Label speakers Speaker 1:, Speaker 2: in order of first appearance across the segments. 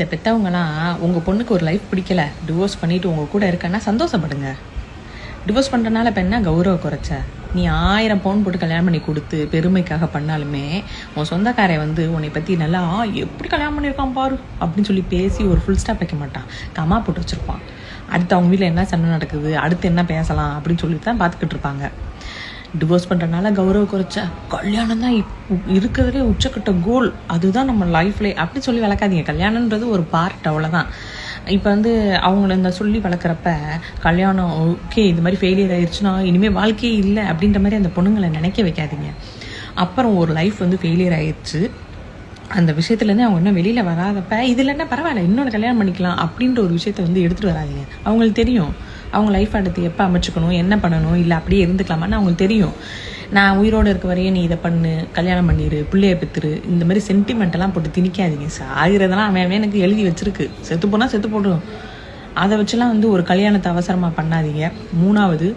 Speaker 1: இந்த பெற்றவங்களாம் உங்கள் பொண்ணுக்கு ஒரு லைஃப் பிடிக்கல, டிவோர்ஸ் பண்ணிவிட்டு உங்கள் கூட இருக்கன்னா சந்தோஷப்படுங்க. டிவோர்ஸ் பண்ணுறனால இப்போ என்ன கௌரவ குறைச்ச? நீ 1000 பவுன் போட்டு கல்யாணம் பண்ணி கொடுத்து பெருமைக்காக பண்ணாலுமே உன் சொந்தக்காரை வந்து உன்னை பற்றி நல்லா எப்படி கல்யாணம் பண்ணியிருக்கான் பாரு அப்படின்னு சொல்லி பேசி ஒரு ஃபுல் ஸ்டாப் வைக்க மாட்டான், கமா போட்டு வச்சுருப்பான். அடுத்து அவங்க வீட்டில் என்ன சண்டை நடக்குது, அடுத்து என்ன பேசலாம் அப்படின்னு சொல்லி தான் பார்த்துக்கிட்டு இருப்பாங்க. டிவோர்ஸ் பண்ணுறதுனால கௌரவ குறைச்ச, கல்யாணம் தான் இருக்கிறதுலே உச்சக்கட்ட கோல், அதுதான் நம்ம லைஃப்லே அப்படி சொல்லி வளர்க்காதீங்க. கல்யாணன்றது ஒரு பார்ட், அவ்வளோதான். இப்போ வந்து அவங்கள இந்த சொல்லி வளர்க்குறப்ப கல்யாணம் ஓகே இது மாதிரி ஃபெயிலியர் ஆயிடுச்சுன்னா இனிமேல் வாழ்க்கையே இல்லை அப்படின்ற மாதிரி அந்த பொண்ணுங்களை நினைக்க வைக்காதீங்க. அப்புறம் ஒரு லைஃப் வந்து ஃபெயிலியர் ஆயிடுச்சு, அந்த விஷயத்துலேருந்து அவங்க இன்னும் வெளியில் வராதப்ப இதில் என்ன பரவாயில்ல இன்னொன்று கல்யாணம் பண்ணிக்கலாம் அப்படின்ற ஒரு விஷயத்த வந்து எடுத்துகிட்டு வராதிங்க. அவங்களுக்கு தெரியும் அவங்க லைஃப் அடுத்து எப்போ அமைச்சுக்கணும், என்ன பண்ணணும், இல்லை அப்படியே இருந்துக்கலாமான்னு அவங்களுக்கு தெரியும். நான் உயிரோடு இருக்க வரையும் நீ இதை பண்ணு, கல்யாணம் பண்ணிடு, பிள்ளைய பெற்றுரு, இந்த மாதிரி சென்டிமெண்ட்டெல்லாம் போட்டு திணிக்காதீங்க. ஆகிறதெல்லாம் அவன் எனக்கு எழுதி வச்சிருக்கு, செத்து போனால் செத்து போடும். அதை வச்சுலாம் வந்து ஒரு கல்யாணத்தை அவசரமாக பண்ணாதீங்க. 3வது,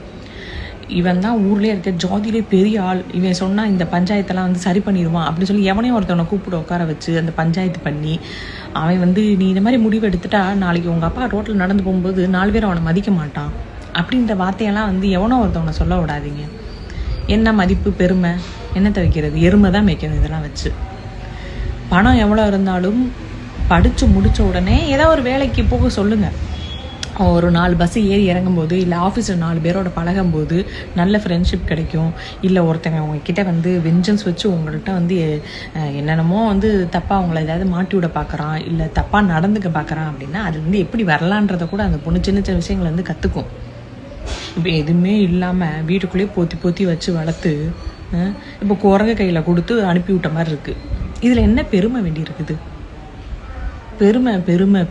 Speaker 1: இவன் தான் ஊர்லேயே இருக்க ஜாதியிலே பெரிய ஆள், இவன் சொன்னால் இந்த பஞ்சாயத்தெல்லாம் வந்து சரி பண்ணிடுவான் அப்படின்னு சொல்லி எவனையும் ஒருத்தவனை கூப்பிட்டு உட்கார வச்சு அந்த பஞ்சாயத்து பண்ணி அவன் வந்து நீ இந்த மாதிரி முடிவு எடுத்துட்டா நாளைக்கு உங்கள் அப்பா ரோட்டில் நடந்து போகும்போது 4 பேர் அவனை மதிக்க மாட்டான் அப்படின்ற வார்த்தையெல்லாம் வந்து எவனோ ஒருத்தவனை சொல்ல விடாதீங்க. என்ன மதிப்பு பெருமை என்னத்தை வைக்கிறது, எருமை தான் வைக்கணும். இதெல்லாம் வச்சு பணம் எவ்வளோ இருந்தாலும் படித்து முடித்த உடனே ஏதோ ஒரு வேலைக்கு போக சொல்லுங்கள். ஒரு 4 பஸ்ஸு ஏறி இறங்கும்போது, இல்லை ஆஃபீஸில் 4 பேரோட பழகும்போது நல்ல ஃப்ரெண்ட்ஷிப் கிடைக்கும். இல்லை ஒருத்தவங்க உங்ககிட்ட வந்து வெஞ்சன்ஸ் வச்சு உங்கள்கிட்ட வந்து என்னென்னமோ வந்து தப்பாக அவங்கள ஏதாவது மாட்டி விட பார்க்குறான், இல்லை தப்பாக நடந்துக்க பார்க்குறான் அப்படின்னா அதுலேருந்து எப்படி வரலான்றதை கூட அந்த பொண்ணு சின்ன சின்ன விஷயங்களை வந்து கற்றுக்கும். இப்போ எதுவுமே இல்லாமல் வீட்டுக்குள்ளேயே போத்தி வச்சு வளர்த்து இப்போ குரங்கு கையில் கொடுத்து அனுப்பி விட்ட மாதிரி இருக்குது. இதில் என்ன பெருமை வேண்டி இருக்குது? பெருமை